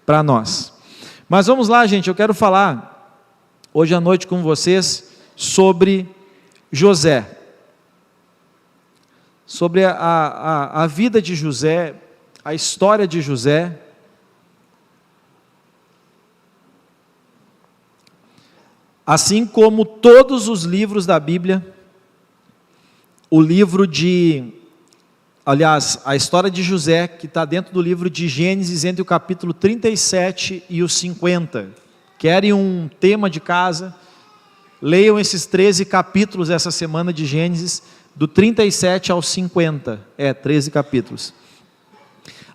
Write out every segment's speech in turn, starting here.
para nós. Mas vamos lá, gente, eu quero falar hoje à noite com vocês sobre José. Sobre a vida de José, a história de José. Assim como todos os livros da Bíblia, a história de José, que está dentro do livro de Gênesis, entre o capítulo 37 e o 50. Querem um tema de casa? Leiam esses 13 capítulos essa semana de Gênesis, do 37 ao 50. 13 capítulos.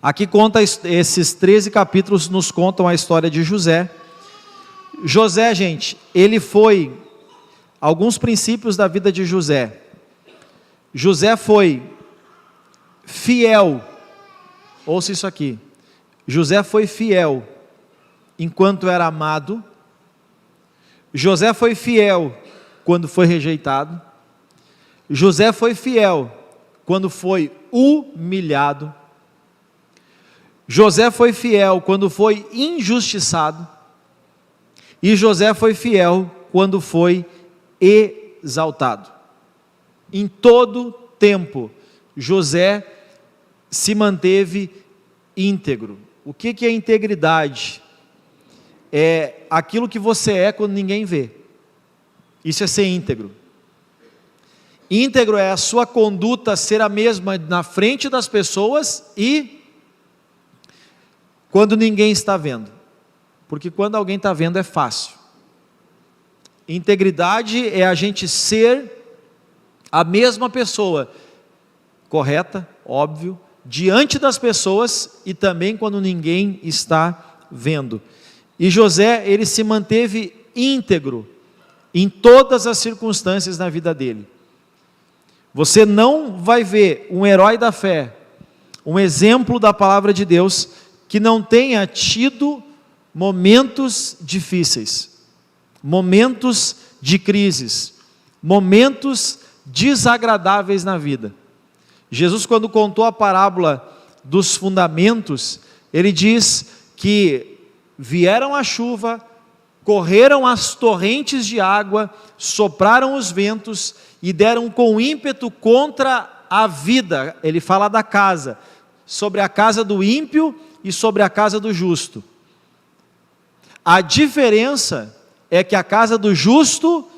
Aqui esses 13 capítulos nos contam a história de José. José, gente, ele foi, alguns princípios da vida de José. José foi fiel, ouça isso aqui, José foi fiel enquanto era amado, José foi fiel quando foi rejeitado, José foi fiel quando foi humilhado, José foi fiel quando foi injustiçado, e José foi fiel quando foi exaltado. Em todo tempo, José se manteve íntegro. O que é integridade? É aquilo que você é quando ninguém vê. Isso é ser íntegro. Íntegro é a sua conduta ser a mesma na frente das pessoas e quando ninguém está vendo. Porque quando alguém está vendo é fácil. Integridade é a gente ser a mesma pessoa, correta, óbvio, diante das pessoas e também quando ninguém está vendo. E José, ele se manteve íntegro em todas as circunstâncias na vida dele. Você não vai ver um herói da fé, um exemplo da palavra de Deus, que não tenha tido momentos difíceis, momentos de crises, momentos desagradáveis na vida. Jesus, quando contou a parábola dos fundamentos, ele diz que vieram a chuva, correram as torrentes de água, sopraram os ventos e deram com ímpeto contra a vida. Ele fala da casa, sobre a casa do ímpio e sobre a casa do justo. A diferença é que a casa do justo,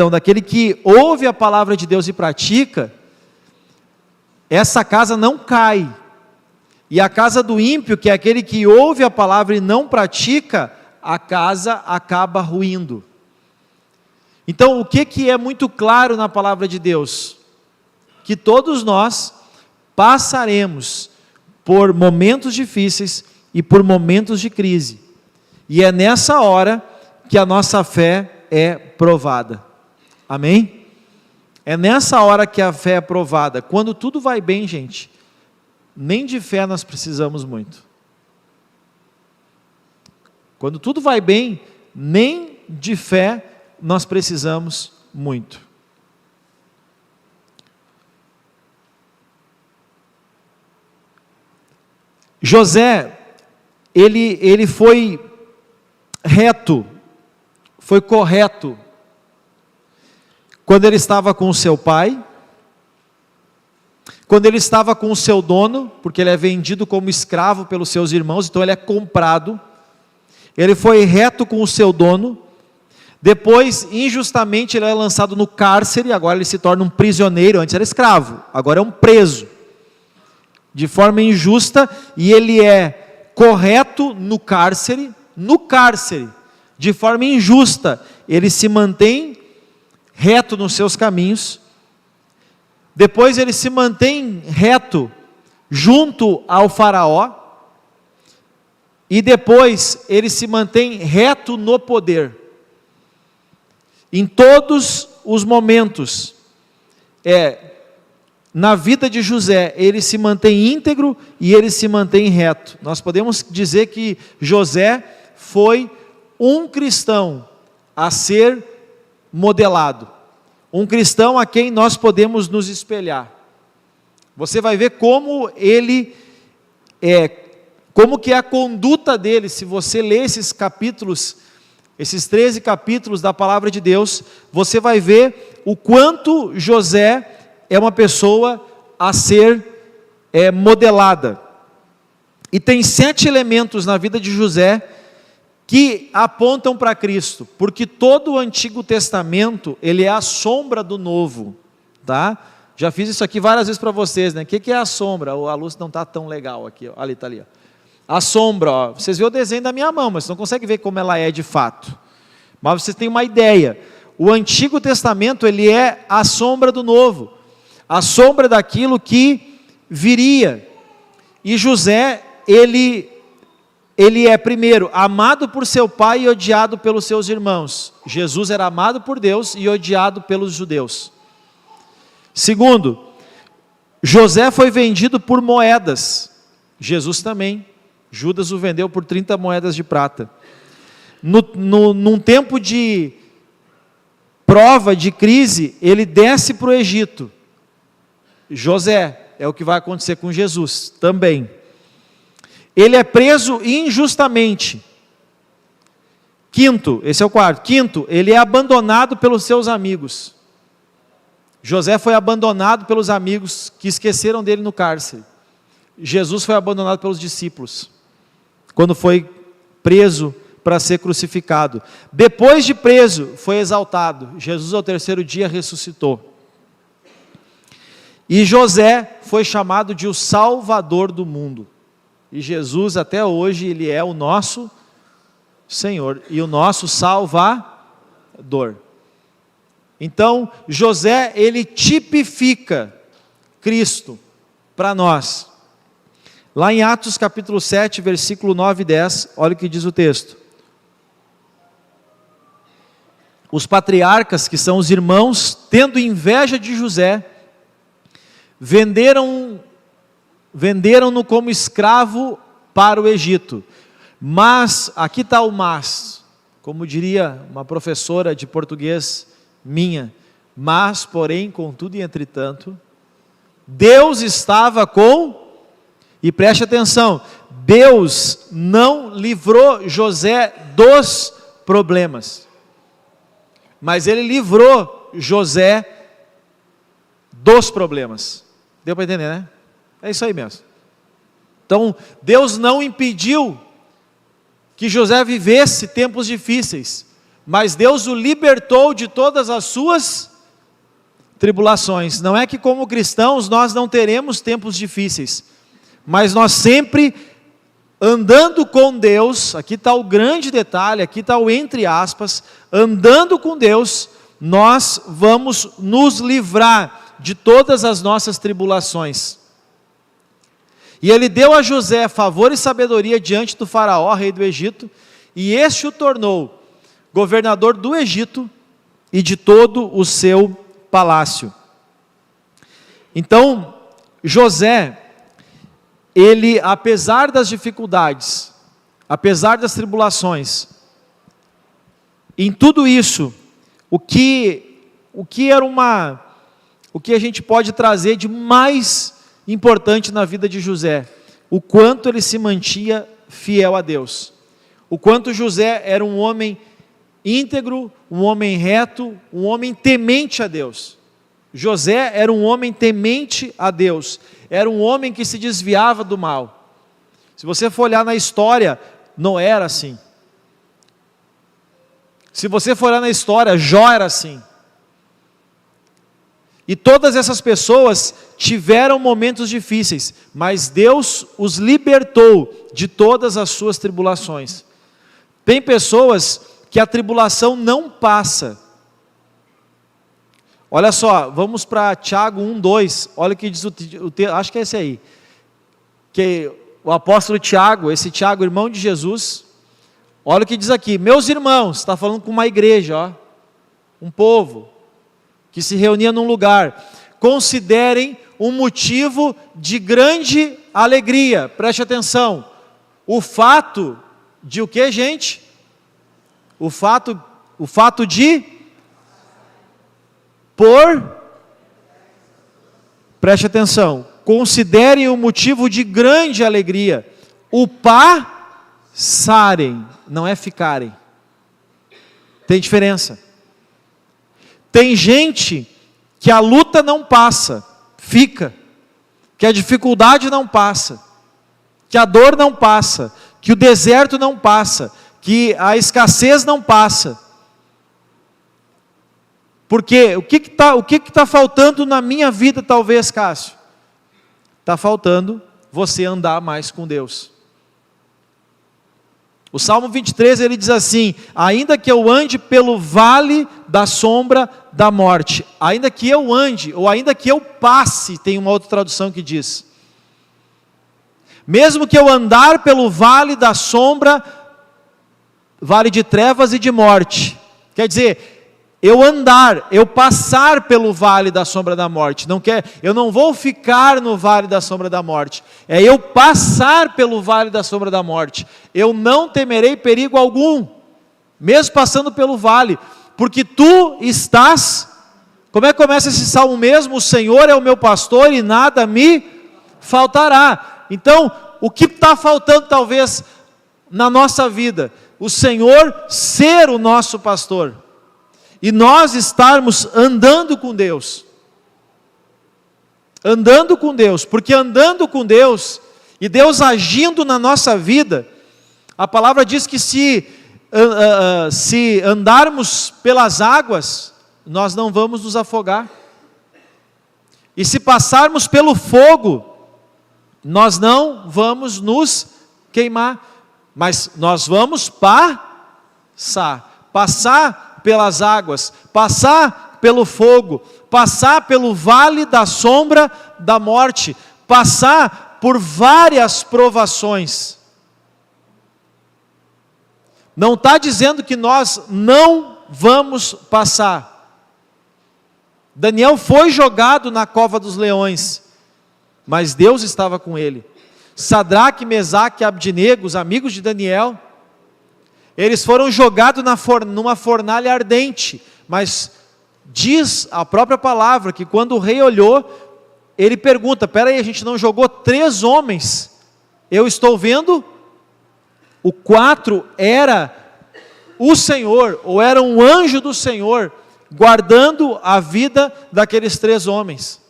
daquele que ouve a palavra de Deus e pratica, essa casa não cai. E a casa do ímpio, que é aquele que ouve a palavra e não pratica, a casa acaba ruindo. Então, o que é muito claro na palavra de Deus? Que todos nós passaremos por momentos difíceis e por momentos de crise. E é nessa hora que a nossa fé é provada. Amém? É nessa hora que a fé é provada. Quando tudo vai bem, gente, nem de fé nós precisamos muito. Quando tudo vai bem, nem de fé nós precisamos muito. José, ele foi reto, foi correto, quando ele estava com o seu pai, quando ele estava com o seu dono, porque ele é vendido como escravo pelos seus irmãos, então ele é comprado. Ele foi reto com o seu dono. Depois, injustamente, ele é lançado no cárcere. Agora ele se torna um prisioneiro. Antes era escravo, agora é um preso, de forma injusta. E ele é correto no cárcere, de forma injusta. Ele se mantém reto nos seus caminhos. Depois ele se mantém reto junto ao faraó. E depois ele se mantém reto no poder. Em todos os momentos, na vida de José, ele se mantém íntegro e ele se mantém reto. Nós podemos dizer que José foi um cristão a ser modelado. Um cristão a quem nós podemos nos espelhar. Você vai ver como ele como que é a conduta dele. Se você ler esses capítulos, esses 13 capítulos da palavra de Deus, você vai ver o quanto José é uma pessoa a ser modelada. E tem 7 elementos na vida de José que apontam para Cristo, porque todo o Antigo Testamento, ele é a sombra do Novo, tá? Já fiz isso aqui várias vezes para vocês, né? O que é a sombra? A luz não está tão legal aqui, ó. Ali, está ali, ó. A sombra, ó. Vocês veem o desenho da minha mão, mas vocês não conseguem ver como ela é de fato, mas vocês têm uma ideia. O Antigo Testamento, ele é a sombra do Novo, a sombra daquilo que viria. E José, ele é, primeiro, amado por seu pai e odiado pelos seus irmãos. Jesus era amado por Deus e odiado pelos judeus. Segundo, José foi vendido por moedas. Jesus também. Judas o vendeu por 30 moedas de prata. Num tempo de prova, de crise, ele desce para o Egito. José, é o que vai acontecer com Jesus também. Ele é preso injustamente. Quinto, esse é o quarto. Quinto, ele é abandonado pelos seus amigos. José foi abandonado pelos amigos que esqueceram dele no cárcere. Jesus foi abandonado pelos discípulos, quando foi preso para ser crucificado. Depois de preso, foi exaltado. Jesus ao 3º dia ressuscitou. E José foi chamado de o Salvador do mundo. E Jesus até hoje, ele é o nosso Senhor e o nosso Salvador. Então, José, ele tipifica Cristo para nós. Lá em Atos capítulo 7, versículo 9 e 10, olha o que diz o texto. Os patriarcas, que são os irmãos, tendo inveja de José, venderam-no como escravo para o Egito. Mas, aqui está o mas, como diria uma professora de português minha, mas, porém, contudo e entretanto, Deus estava com, e preste atenção, Deus não livrou José dos problemas, mas Ele livrou José dos problemas. Deu para entender, né? É isso aí mesmo. Então, Deus não impediu que José vivesse tempos difíceis, mas Deus o libertou de todas as suas tribulações. Não é que como cristãos nós não teremos tempos difíceis, mas nós sempre andando com Deus, aqui está o grande detalhe, aqui está o entre aspas, andando com Deus, nós vamos nos livrar de todas as nossas tribulações. E ele deu a José favor e sabedoria diante do faraó, rei do Egito, e este o tornou governador do Egito e de todo o seu palácio. Então, José, ele, apesar das dificuldades, apesar das tribulações, em tudo isso, o que a gente pode trazer de mais importante na vida de José? O quanto ele se mantinha fiel a Deus. O quanto José era um homem íntegro, um homem reto, um homem temente a Deus. José era um homem temente a Deus. Era um homem que se desviava do mal. Se você for olhar na história, não era assim. Se você for olhar na história, Jó era assim. E todas essas pessoas tiveram momentos difíceis, mas Deus os libertou de todas as suas tribulações. Tem pessoas que a tribulação não passa. Olha só, vamos para Tiago 1:2, olha o que diz o texto, acho que é esse aí, que o apóstolo Tiago, esse Tiago, irmão de Jesus, olha o que diz aqui: meus irmãos, está falando com uma igreja, ó, um povo, que se reunia num lugar, considerem um motivo de grande alegria, preste atenção, o fato de o que, gente? O fato de, preste atenção, considerem um motivo de grande alegria, O passarem, não é ficarem. Tem diferença. Tem gente que a luta não passa, fica. Que a dificuldade não passa. Que a dor não passa. Que o deserto não passa. Que a escassez não passa. Porque o que está faltando na minha vida, talvez, Cássio? Está faltando você andar mais com Deus. O Salmo 23, ele diz assim: ainda que eu ande pelo vale da sombra da morte, ainda que eu ande, ou ainda que eu passe, tem uma outra tradução que diz, mesmo que eu andar pelo vale da sombra, vale de trevas e de morte, quer dizer, eu passar pelo vale da sombra da morte, eu não vou ficar no vale da sombra da morte, é eu passar pelo vale da sombra da morte, eu não temerei perigo algum, mesmo passando pelo vale, porque tu estás, como é que começa esse salmo mesmo? O Senhor é o meu pastor e nada me faltará. Então, o que está faltando talvez na nossa vida? O Senhor ser o nosso pastor. E nós estarmos andando com Deus. Andando com Deus, porque andando com Deus, e Deus agindo na nossa vida, a palavra diz que se andarmos pelas águas, nós não vamos nos afogar. E se passarmos pelo fogo, nós não vamos nos queimar, mas nós vamos passar pelas águas, passar pelo fogo, passar pelo vale da sombra da morte, passar por várias provações. Não está dizendo que nós não vamos passar. Daniel foi jogado na cova dos leões, mas Deus estava com ele. Sadraque, Mesaque e Abdinego, os amigos de Daniel, eles foram jogados numa fornalha ardente, mas diz a própria palavra que quando o rei olhou, ele pergunta: peraí, a gente não jogou 3 homens? Eu estou vendo, o 4 era o Senhor, ou era um anjo do Senhor, guardando a vida daqueles 3 homens.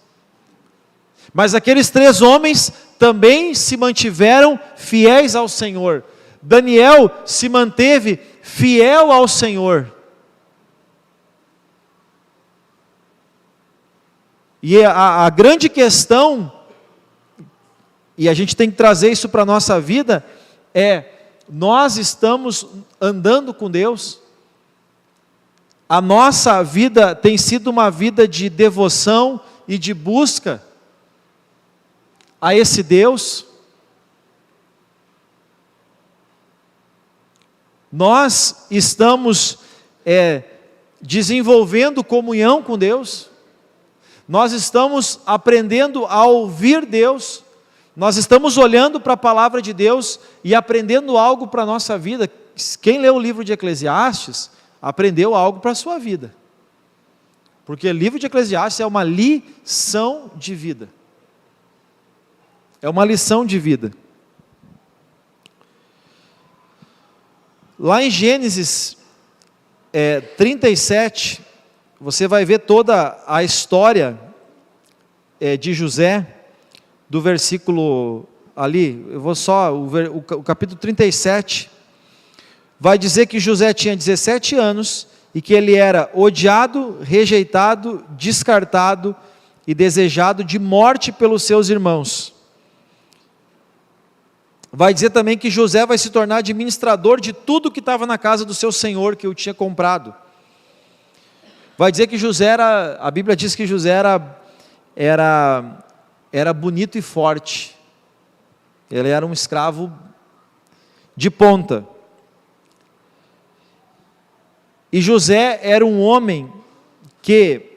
Mas aqueles 3 homens também se mantiveram fiéis ao Senhor. Daniel se manteve fiel ao Senhor. E a grande questão, e a gente tem que trazer isso para a nossa vida, nós estamos andando com Deus? A nossa vida tem sido uma vida de devoção e de busca a esse Deus? Nós estamos desenvolvendo comunhão com Deus? Nós estamos aprendendo a ouvir Deus? Nós estamos olhando para a palavra de Deus e aprendendo algo para a nossa vida? Quem leu o livro de Eclesiastes, aprendeu algo para a sua vida. Porque o livro de Eclesiastes é uma lição de vida. É uma lição de vida. Lá em Gênesis 37, você vai ver toda a história de José, do versículo ali, eu vou só, o capítulo 37, vai dizer que José tinha 17 anos, e que ele era odiado, rejeitado, descartado e desejado de morte pelos seus irmãos. Vai dizer também que José vai se tornar administrador de tudo que estava na casa do seu senhor, que o tinha comprado. Vai dizer que José a Bíblia diz que José era bonito e forte. Ele era um escravo de ponta. E José era um homem que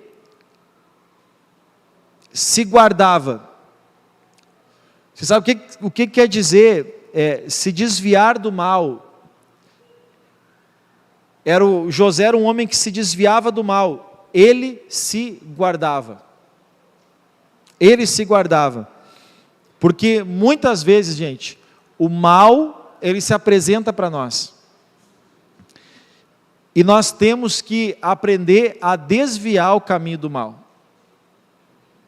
se guardava. Você sabe o que quer dizer se desviar do mal? José era um homem que se desviava do mal. Ele se guardava. Ele se guardava. Porque muitas vezes, gente, o mal, ele se apresenta para nós. E nós temos que aprender a desviar o caminho do mal.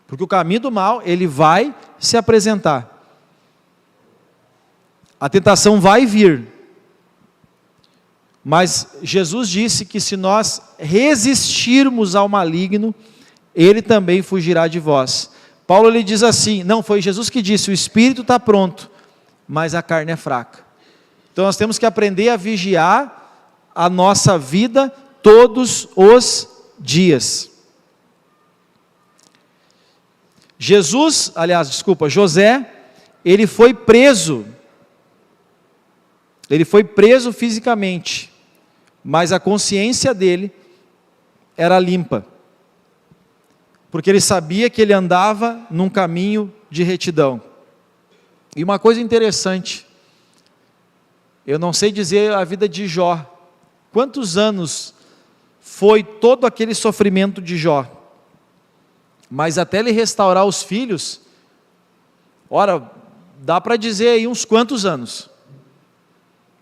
Porque o caminho do mal, ele vai se apresentar. A tentação vai vir. Mas Jesus disse que se nós resistirmos ao maligno, ele também fugirá de vós. Paulo ele diz assim, não, foi Jesus que disse, o espírito está pronto, mas a carne é fraca. Então nós temos que aprender a vigiar a nossa vida todos os dias. José, ele foi preso. Ele foi preso fisicamente, mas a consciência dele era limpa, porque ele sabia que ele andava num caminho de retidão. E uma coisa interessante, eu não sei dizer a vida de Jó, quantos anos foi todo aquele sofrimento de Jó, mas até ele restaurar os filhos, ora, dá para dizer aí uns quantos anos.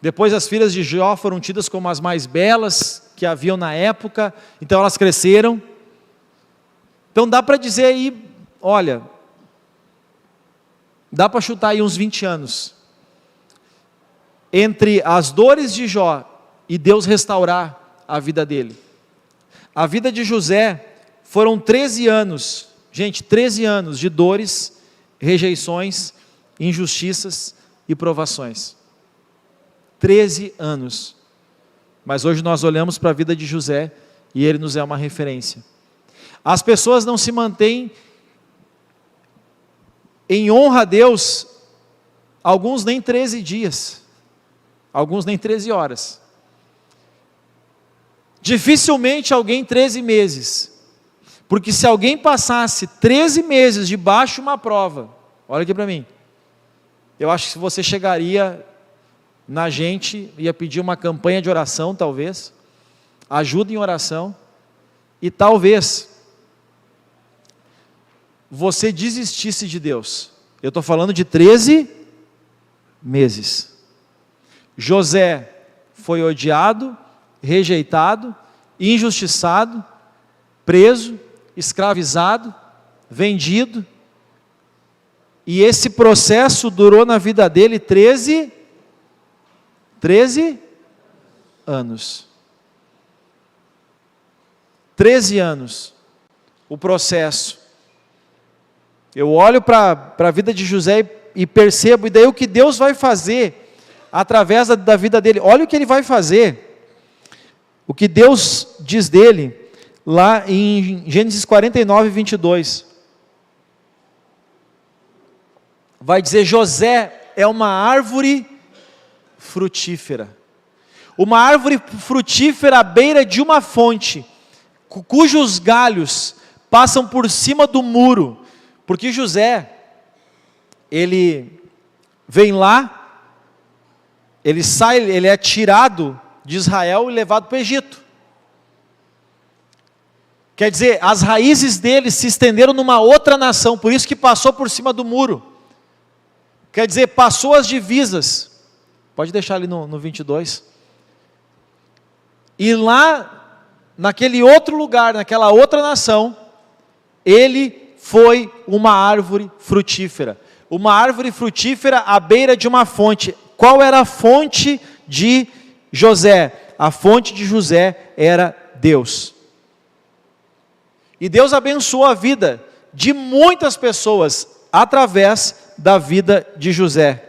Depois as filhas de Jó foram tidas como as mais belas que haviam na época, então elas cresceram. Então dá para dizer aí, olha, dá para chutar aí uns 20 anos. Entre as dores de Jó e Deus restaurar a vida dele. A vida de José foram 13 anos, gente, 13 anos de dores, rejeições, injustiças e provações. 13 anos, mas hoje nós olhamos para a vida de José e ele nos é uma referência. As pessoas não se mantêm em honra a Deus, alguns nem 13 dias, alguns nem 13 horas, dificilmente alguém 13 meses, porque se alguém passasse 13 meses debaixo de uma prova, olha aqui para mim, eu acho que você chegaria na gente, ia pedir uma campanha de oração, talvez, ajuda em oração, e talvez você desistisse de Deus. Eu estou falando de 13 meses. José foi odiado, rejeitado, injustiçado, preso, escravizado, vendido, e esse processo durou na vida dele 13 anos. 13 anos, o processo. Eu olho para a vida de José e percebo, e daí o que Deus vai fazer, através da vida dele, olha o que ele vai fazer, o que Deus diz dele, lá em Gênesis 49, 22, vai dizer, José é uma árvore frutífera, uma árvore frutífera à beira de uma fonte, cujos galhos passam por cima do muro, porque José, ele vem lá, ele sai, ele é tirado de Israel e levado para o Egito, quer dizer, as raízes dele se estenderam numa outra nação, por isso que passou por cima do muro, quer dizer, passou as divisas. Pode deixar ali no 22. E lá, naquele outro lugar, naquela outra nação, ele foi uma árvore frutífera. Uma árvore frutífera à beira de uma fonte. Qual era a fonte de José? A fonte de José era Deus. E Deus abençoou a vida de muitas pessoas através da vida de José.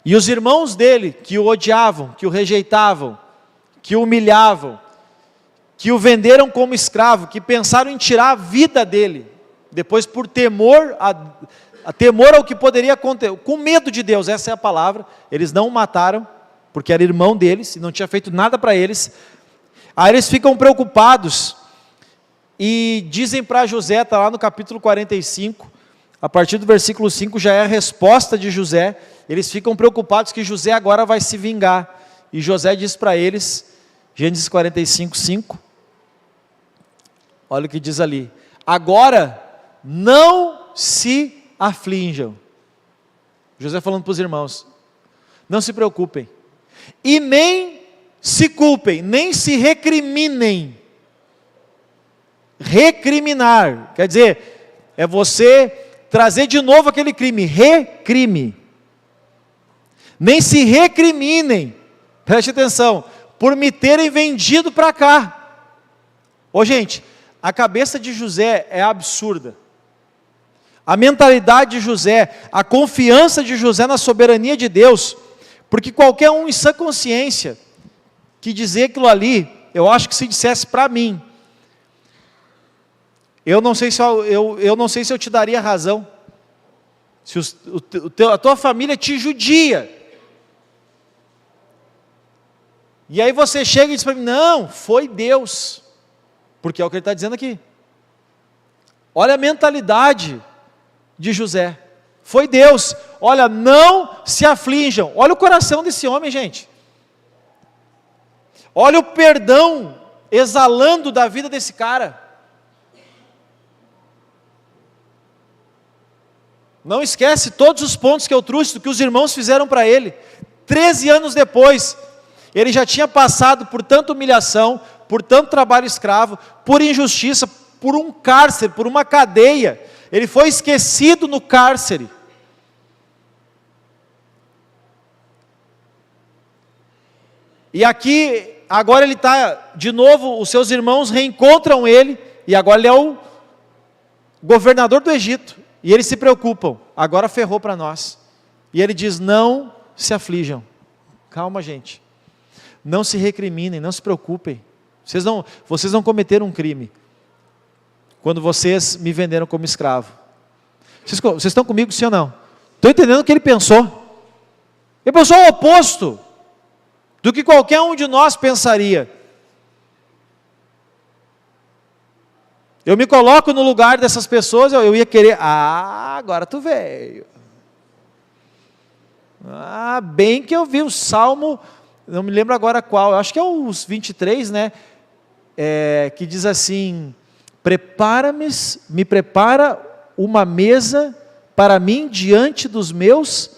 E os irmãos dele, que o odiavam, que o rejeitavam, que o humilhavam, que o venderam como escravo, que pensaram em tirar a vida dele, depois por temor, temor ao que poderia acontecer, com medo de Deus, essa é a palavra, eles não o mataram, porque era irmão deles, e não tinha feito nada para eles, aí eles ficam preocupados, e dizem para José, está lá no capítulo 45, a partir do versículo 5 já é a resposta de José, eles ficam preocupados que José agora vai se vingar, e José diz para eles, Gênesis 45, 5, olha o que diz ali, agora não se aflinjam, José falando para os irmãos, não se preocupem, e nem se culpem, nem se recriminem. Recriminar, quer dizer, é você trazer de novo aquele crime, recrime. Nem se recriminem, preste atenção, por me terem vendido para cá. Ô gente, a cabeça de José é absurda. A mentalidade de José, a confiança de José na soberania de Deus, porque qualquer um em sã consciência, que dizer aquilo ali, eu acho que se dissesse para mim, eu não sei se eu te daria razão, se a tua família te judia, e aí você chega e diz para mim, não, foi Deus, porque é o que ele está dizendo aqui. Olha a mentalidade de José, foi Deus. Olha, não se aflijam. Olha o coração desse homem, gente. Olha o perdão exalando da vida desse cara. Não esquece todos os pontos que eu trouxe, do que os irmãos fizeram para ele. 13 anos depois, ele já tinha passado por tanta humilhação, por tanto trabalho escravo, por injustiça, por um cárcere, por uma cadeia. Ele foi esquecido no cárcere. E aqui, agora ele está, de novo, os seus irmãos reencontram ele, e agora ele é o governador do Egito. E eles se preocupam, agora ferrou para nós. E ele diz, não se aflijam. Calma, gente. Não se recriminem, não se preocupem. Vocês não cometeram um crime quando vocês me venderam como escravo. Vocês estão comigo, sim ou não? Estão entendendo o que ele pensou? Ele pensou o oposto do que qualquer um de nós pensaria. Eu me coloco no lugar dessas pessoas, eu ia querer, agora tu veio. Bem que eu vi o Salmo, não me lembro agora qual, eu acho que é os 23, né? Que diz assim, me prepara uma mesa para mim diante dos meus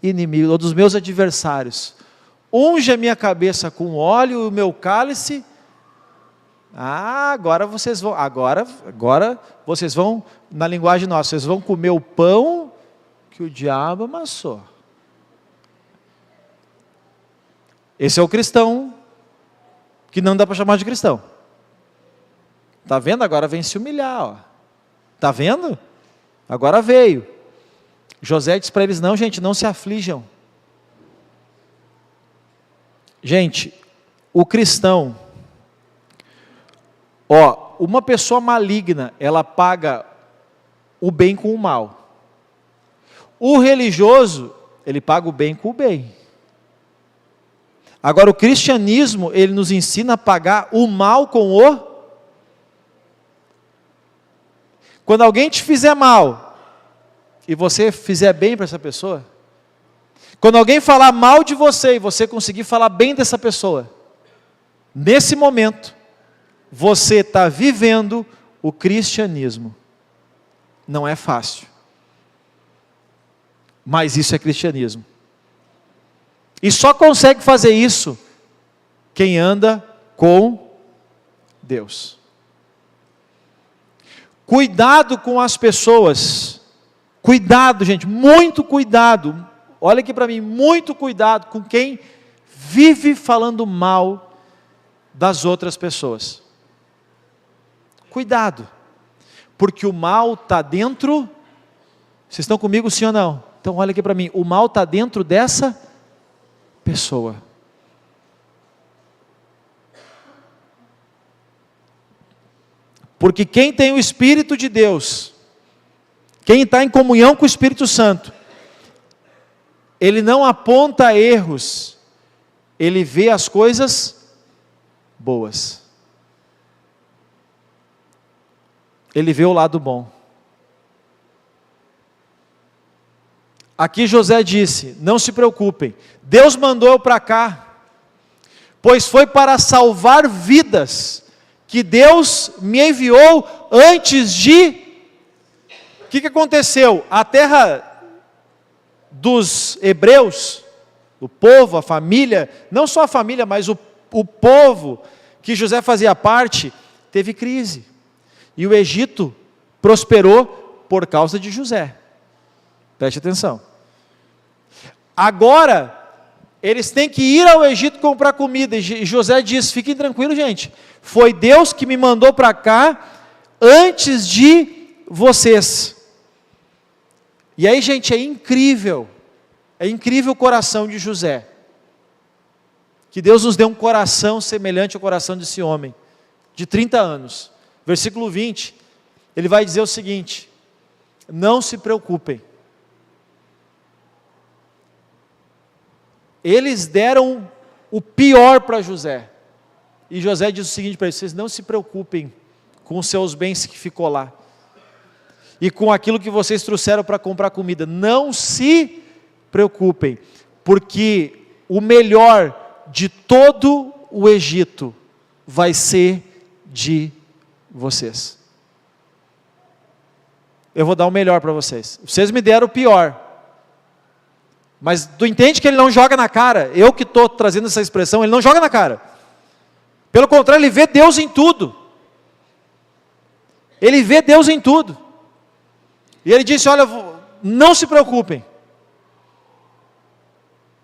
inimigos, ou dos meus adversários. Unge a minha cabeça com óleo e o meu cálice. Agora vocês vão, na linguagem nossa, vocês vão comer o pão que o diabo amassou. Esse é o cristão que não dá para chamar de cristão. Está vendo? Agora vem se humilhar. Está vendo? Agora veio. José disse para eles, não gente, não se aflijam. Gente, o cristão, uma pessoa maligna, ela paga o bem com o mal. O religioso, ele paga o bem com o bem. Agora o cristianismo, ele nos ensina a pagar o mal com o... Quando alguém te fizer mal, e você fizer bem para essa pessoa, quando alguém falar mal de você, e você conseguir falar bem dessa pessoa, nesse momento, você está vivendo o cristianismo. Não é fácil, mas isso é cristianismo. E só consegue fazer isso quem anda com Deus. Cuidado com as pessoas. Cuidado, gente, muito cuidado. Olha aqui para mim, muito cuidado com quem vive falando mal das outras pessoas. Cuidado, porque o mal está dentro. Vocês estão comigo, sim ou não? Então olha aqui para mim, o mal está dentro dessa pessoa. Porque quem tem o Espírito de Deus, quem está em comunhão com o Espírito Santo, ele não aponta erros, ele vê as coisas boas. Ele vê o lado bom. Aqui José disse, não se preocupem, Deus mandou eu para cá, pois foi para salvar vidas, que Deus me enviou antes de... O que aconteceu? A terra dos hebreus, o povo, a família, não só a família, mas o povo que José fazia parte, teve crise. E o Egito prosperou por causa de José. Preste atenção. Agora, eles têm que ir ao Egito comprar comida. E José diz: fiquem tranquilos, gente. Foi Deus que me mandou para cá antes de vocês. E aí, gente, é incrível o coração de José. Que Deus nos dê um coração semelhante ao coração desse homem, de 30 anos. Versículo 20, ele vai dizer o seguinte: não se preocupem. Eles deram o pior para José. E José diz o seguinte para eles: vocês não se preocupem com os seus bens que ficou lá. E com aquilo que vocês trouxeram para comprar comida. Não se preocupem, porque o melhor de todo o Egito vai ser de vocês. Eu vou dar o melhor para vocês. Vocês me deram o pior. Mas tu entende que ele não joga na cara? Eu que estou trazendo essa expressão, ele não joga na cara. Pelo contrário, ele vê Deus em tudo. Ele vê Deus em tudo. E ele disse: olha, não se preocupem.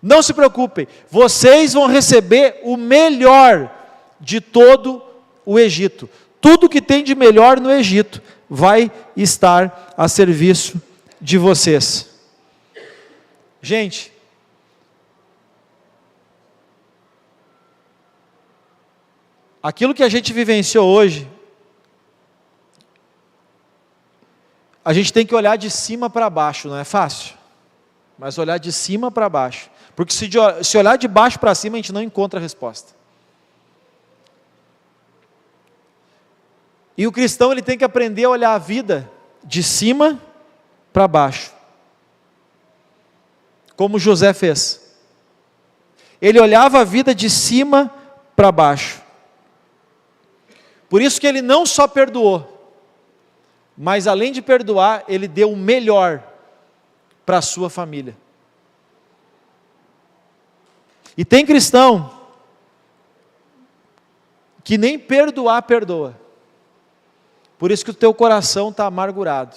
Não se preocupem. Vocês vão receber o melhor de todo o Egito. Tudo que tem de melhor no Egito vai estar a serviço de vocês. Gente, aquilo que a gente vivenciou hoje, a gente tem que olhar de cima para baixo, não é fácil, mas olhar de cima para baixo, porque se olhar de baixo para cima, a gente não encontra a resposta. E o cristão, ele tem que aprender a olhar a vida de cima para baixo, como José fez. Ele olhava a vida de cima para baixo. Por isso que ele não só perdoou, mas além de perdoar, ele deu o melhor para a sua família. E tem cristão que nem perdoar perdoa. Por isso que o teu coração está amargurado,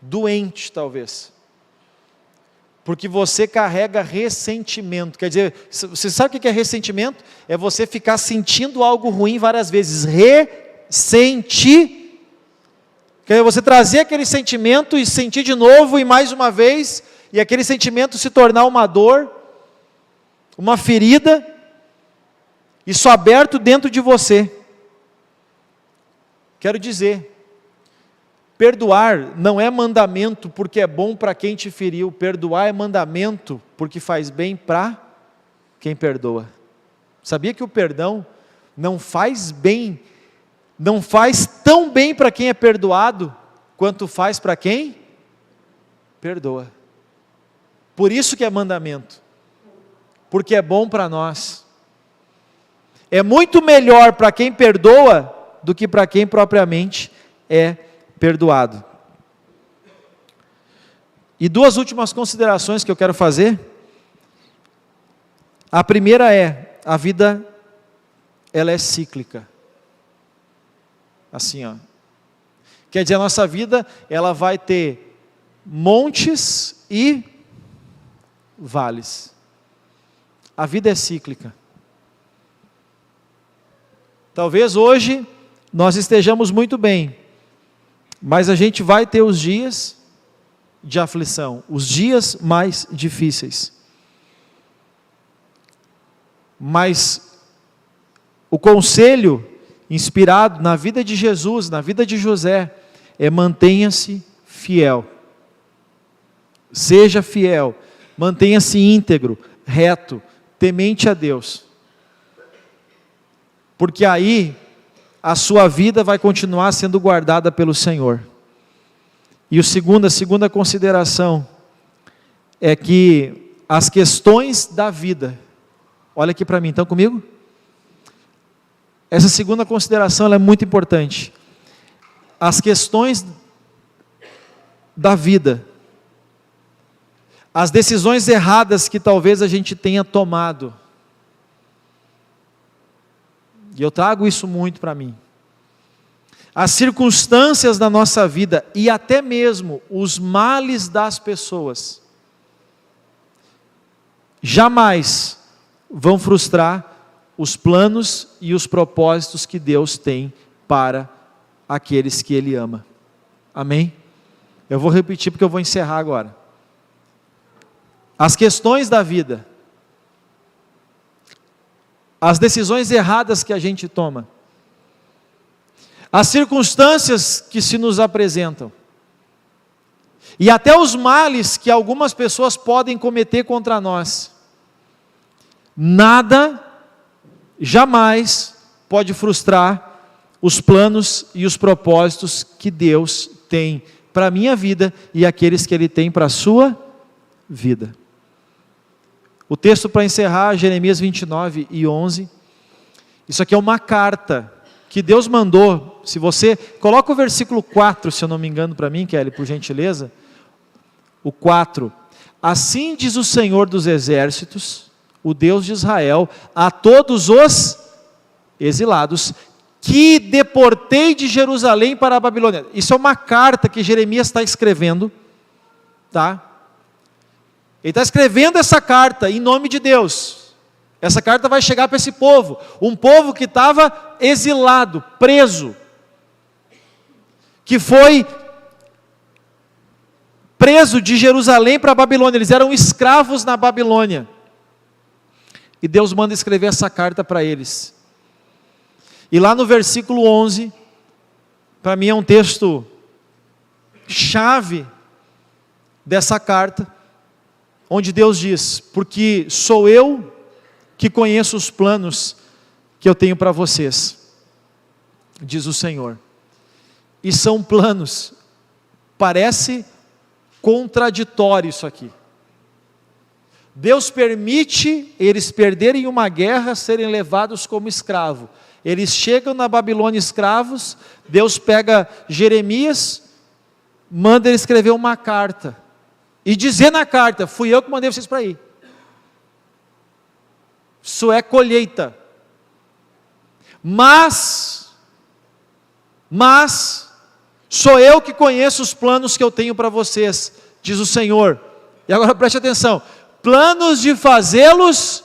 doente talvez. Porque você carrega ressentimento. Quer dizer, você sabe o que é ressentimento? É você ficar sentindo algo ruim várias vezes. Ressentir. Quer dizer, você trazer aquele sentimento e sentir de novo e mais uma vez, e aquele sentimento se tornar uma dor, uma ferida, isso aberto dentro de você. Quero dizer, perdoar não é mandamento porque é bom para quem te feriu. Perdoar é mandamento porque faz bem para quem perdoa. Sabia que o perdão não faz bem, não faz tão bem para quem é perdoado, quanto faz para quem perdoa. Por isso que é mandamento, porque é bom para nós. É muito melhor para quem perdoa do que para quem propriamente é perdoado. E duas últimas considerações que eu quero fazer. A primeira é: a vida, ela é cíclica. Assim, ó. Quer dizer, a nossa vida, ela vai ter montes e vales. A vida é cíclica. Talvez hoje nós estejamos muito bem, mas a gente vai ter os dias de aflição, os dias mais difíceis. Mas o conselho inspirado na vida de Jesus, na vida de José, é: mantenha-se fiel. Seja fiel, mantenha-se íntegro, reto, temente a Deus. Porque aí a sua vida vai continuar sendo guardada pelo Senhor. E a segunda consideração é que as questões da vida, olha aqui para mim, estão comigo? Essa segunda consideração, ela é muito importante. As questões da vida, as decisões erradas que talvez a gente tenha tomado. E eu trago isso muito para mim. As circunstâncias da nossa vida e até mesmo os males das pessoas jamais vão frustrar os planos e os propósitos que Deus tem para aqueles que Ele ama. Amém? Eu vou repetir porque eu vou encerrar agora. As questões da vida, as decisões erradas que a gente toma, as circunstâncias que se nos apresentam, e até os males que algumas pessoas podem cometer contra nós, nada, jamais pode frustrar os planos e os propósitos que Deus tem para a minha vida e aqueles que Ele tem para a sua vida. O texto para encerrar, Jeremias 29 e 11, isso aqui é uma carta que Deus mandou. Se você, coloca o versículo 4, se eu não me engano para mim, Kelly, por gentileza, o 4, assim diz o Senhor dos exércitos, o Deus de Israel, a todos os exilados, que deportei de Jerusalém para a Babilônia. Isso é uma carta que Jeremias está escrevendo, tá? Ele está escrevendo essa carta em nome de Deus. Essa carta vai chegar para esse povo, um povo que estava exilado, preso, que foi preso de Jerusalém para a Babilônia, eles eram escravos na Babilônia. E Deus manda escrever essa carta para eles. E lá no versículo 11, para mim é um texto chave dessa carta, onde Deus diz: porque sou eu que conheço os planos que eu tenho para vocês, diz o Senhor. E são planos, parece contraditório isso aqui. Deus permite eles perderem uma guerra, serem levados como escravo. Eles chegam na Babilônia escravos, Deus pega Jeremias, manda ele escrever uma carta, e dizer na carta: fui eu que mandei vocês para ir. Isso é colheita. Mas, sou eu que conheço os planos que eu tenho para vocês, diz o Senhor. E agora preste atenção: planos de fazê-los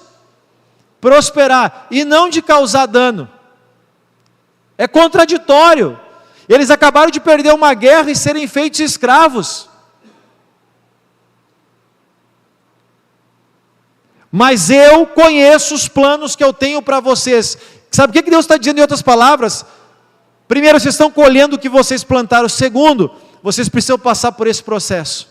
prosperar, e não de causar dano. É contraditório. Eles acabaram de perder uma guerra e serem feitos escravos. Mas eu conheço os planos que eu tenho para vocês. Sabe o que Deus está dizendo em outras palavras? Primeiro, vocês estão colhendo o que vocês plantaram. Segundo, vocês precisam passar por esse processo.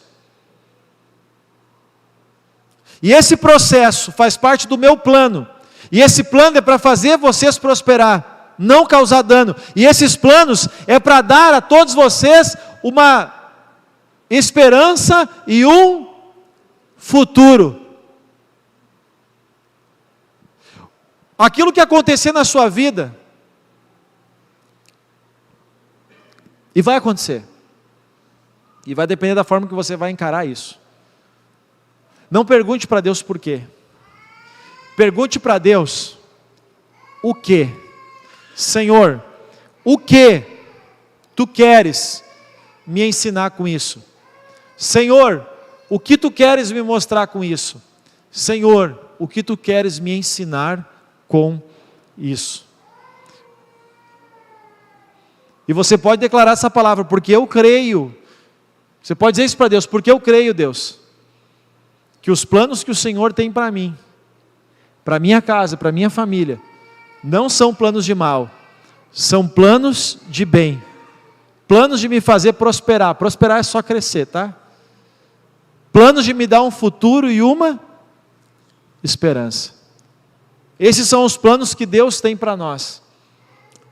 E esse processo faz parte do meu plano. E esse plano é para fazer vocês prosperar, não causar dano. E esses planos é para dar a todos vocês uma esperança e um futuro. Aquilo que acontecer na sua vida, e vai acontecer, e vai depender da forma que você vai encarar isso. Não pergunte para Deus por quê. Pergunte para Deus o quê? Senhor, o que Tu queres me ensinar com isso? Senhor, o que Tu queres me mostrar com isso? Senhor, o que Tu queres me ensinar com isso? E você pode declarar essa palavra: porque eu creio. Você pode dizer isso para Deus: porque eu creio, Deus, que os planos que o Senhor tem para mim, para minha casa, para minha família, não são planos de mal, são planos de bem, planos de me fazer prosperar. Prosperar é só crescer, tá? Planos de me dar um futuro e uma esperança. Esses são os planos que Deus tem para nós.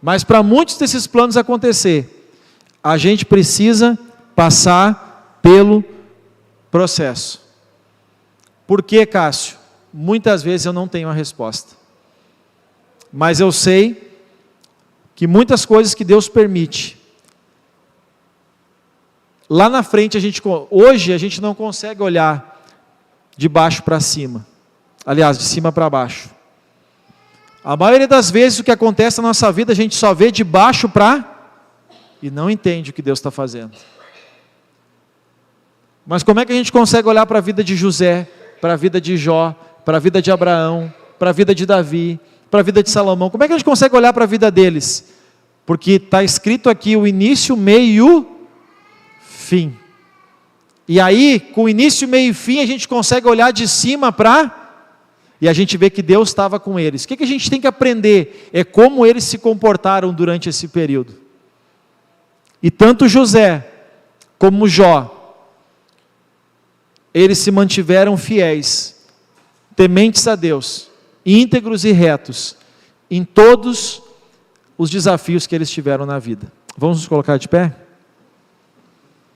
Mas para muitos desses planos acontecer, a gente precisa passar pelo processo. Por que, Cássio? Muitas vezes eu não tenho a resposta. Mas eu sei que muitas coisas que Deus permite, lá na frente hoje a gente não consegue olhar de baixo para cima. Aliás, de cima para baixo. A maioria das vezes o que acontece na nossa vida, a gente só vê de baixo para... e não entende o que Deus está fazendo. Mas como é que a gente consegue olhar para a vida de José, para a vida de Jó, para a vida de Abraão, para a vida de Davi, para a vida de Salomão? Como é que a gente consegue olhar para a vida deles? Porque está escrito aqui o início, o meio e o fim. E aí, com o início, meio e fim, a gente consegue olhar de cima para... e a gente vê que Deus estava com eles. O que a gente tem que aprender? É como eles se comportaram durante esse período. E tanto José como Jó, eles se mantiveram fiéis, tementes a Deus, íntegros e retos, em todos os desafios que eles tiveram na vida. Vamos nos colocar de pé?